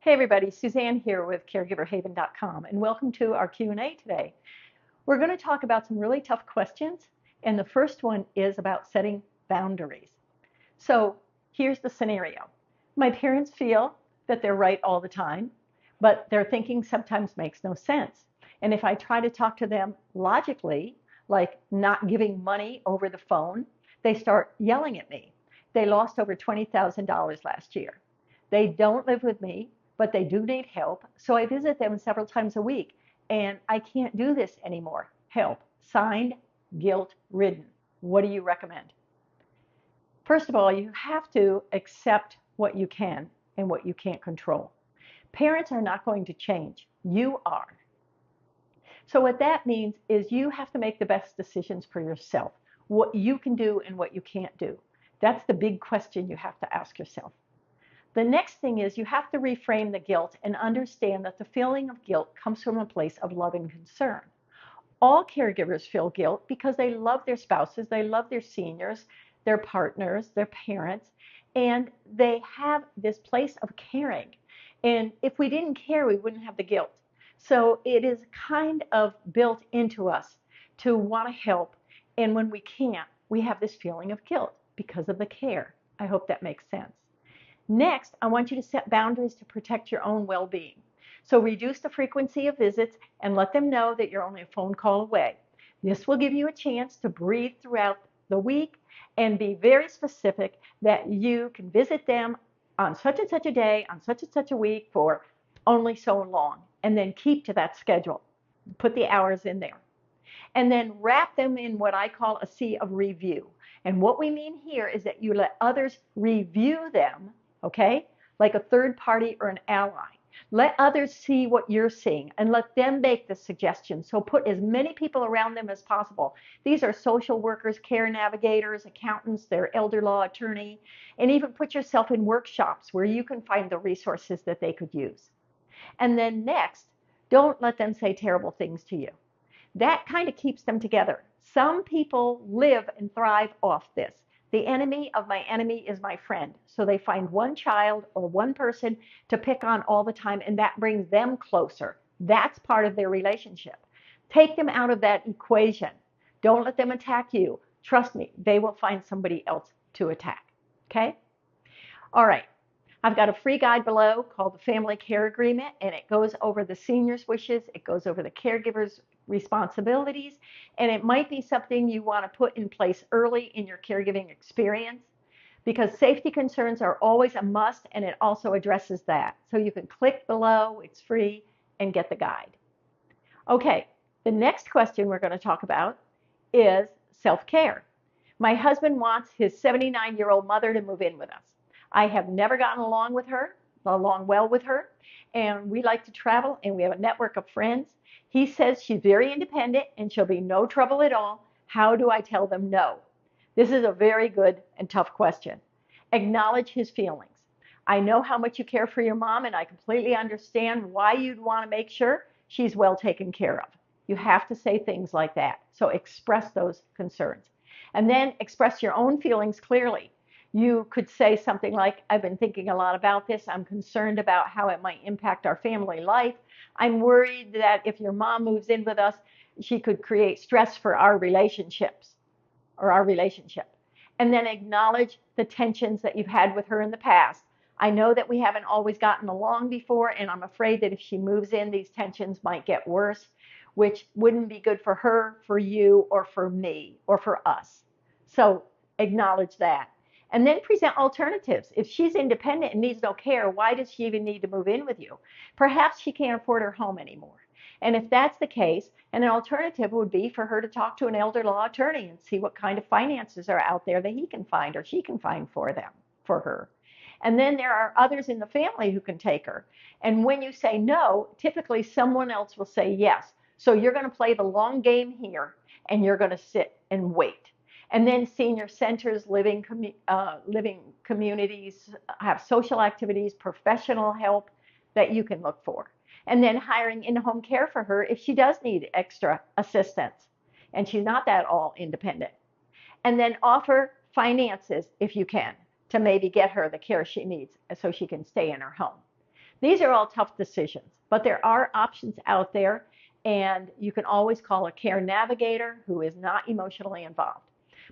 Hey everybody, Suzanne here with caregiverhaven.com and welcome to our Q&A today. We're going to talk about some really tough questions, and the first one is about setting boundaries. So here's the scenario. My parents feel that they're right all the time, but their thinking sometimes makes no sense. And if I try to talk to them logically, like not giving money over the phone, they start yelling at me. They lost over $20,000 last year. They don't live with me, but they do need help. So I visit them several times a week, and I can't do this anymore. Help. Signed, guilt ridden. What do you recommend? First of all, you have to accept what you can and what you can't control. Parents are not going to change. You are. So what that means is you have to make the best decisions for yourself, what you can do and what you can't do. That's the big question you have to ask yourself. The next thing is you have to reframe the guilt and understand that the feeling of guilt comes from a place of love and concern. All caregivers feel guilt because they love their spouses, they love their seniors, their partners, their parents, and they have this place of caring. And if we didn't care, we wouldn't have the guilt. So it is kind of built into us to want to help. And when we can't, we have this feeling of guilt because of the care. I hope that makes sense. Next, I want you to set boundaries to protect your own well-being. So reduce the frequency of visits and let them know that you're only a phone call away. This will give you a chance to breathe throughout the week and be very specific that you can visit them on such and such a day, on such and such a week for only so long, and then keep to that schedule. Put the hours in there. And then wrap them in what I call a sea of review. And what we mean here is that you let others review them, okay, like a third party or an ally. Let others see what you're seeing and let them make the suggestions. So put as many people around them as possible. These are social workers, care navigators, accountants, their elder law attorney, and even put yourself in workshops where you can find the resources that they could use. And then next, don't let them say terrible things to you. That kind of keeps them together. Some people live and thrive off this. The enemy of my enemy is my friend. So they find one child or one person to pick on all the time, and that brings them closer. That's part of their relationship. Take them out of that equation. Don't let them attack you. Trust me, they will find somebody else to attack. Okay? All right. I've got a free guide below called the Family Care Agreement, and it goes over the senior's wishes, it goes over the caregiver's responsibilities, and it might be something you want to put in place early in your caregiving experience because safety concerns are always a must, and it also addresses that. So you can click below, it's free, and get the guide. Okay, the next question we're going to talk about is self-care. My husband wants his 79-year-old mother to move in with us. I have never gotten along well with her, and we like to travel, and we have a network of friends. He says she's very independent and she'll be no trouble at all. How do I tell them no? This is a very good and tough question. Acknowledge his feelings. I know how much you care for your mom, and I completely understand why you'd want to make sure she's well taken care of. You have to say things like that. So express those concerns. And then express your own feelings clearly. You could say something like, I've been thinking a lot about this. I'm concerned about how it might impact our family life. I'm worried that if your mom moves in with us, she could create stress for our relationships or our relationship. And then acknowledge the tensions that you've had with her in the past. I know that we haven't always gotten along before, and I'm afraid that if she moves in, these tensions might get worse, which wouldn't be good for her, for you, or for me, or for us. So acknowledge that. And then present alternatives. If she's independent and needs no care, why does she even need to move in with you? Perhaps she can't afford her home anymore. And if that's the case, an alternative would be for her to talk to an elder law attorney and see what kind of finances are out there that he can find or she can find for her. And then there are others in the family who can take her. And when you say no, typically someone else will say yes. So you're going to play the long game here, and you're going to sit and wait. And then senior centers, living communities have social activities, professional help that you can look for. And then hiring in-home care for her if she does need extra assistance and she's not that all independent. And then offer finances if you can to maybe get her the care she needs so she can stay in her home. These are all tough decisions, but there are options out there, and you can always call a care navigator who is not emotionally involved.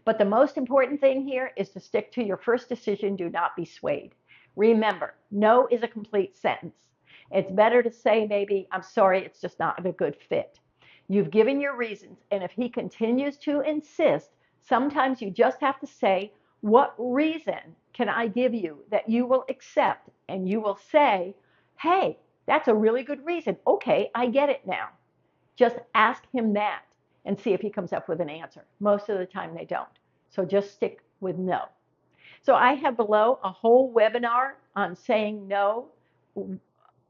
But the most important thing here is to stick to your first decision. Do not be swayed. Remember, no is a complete sentence. It's better to say maybe, I'm sorry, it's just not a good fit. You've given your reasons, and if he continues to insist, sometimes you just have to say, what reason can I give you that you will accept? And you will say, hey, that's a really good reason. Okay, I get it now. Just ask him that and see if he comes up with an answer. Most of the time they don't. So just stick with no. So I have below a whole webinar on saying no.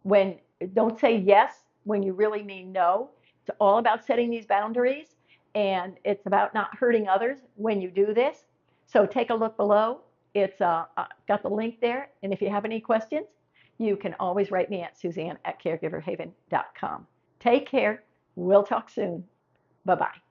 When don't say yes when you really mean no. It's all about setting these boundaries, and it's about not hurting others when you do this. So take a look below. It's got the link there, and if you have any questions, you can always write me at Suzanne at caregiverhaven.com. Take care. We'll talk soon. Bye-bye.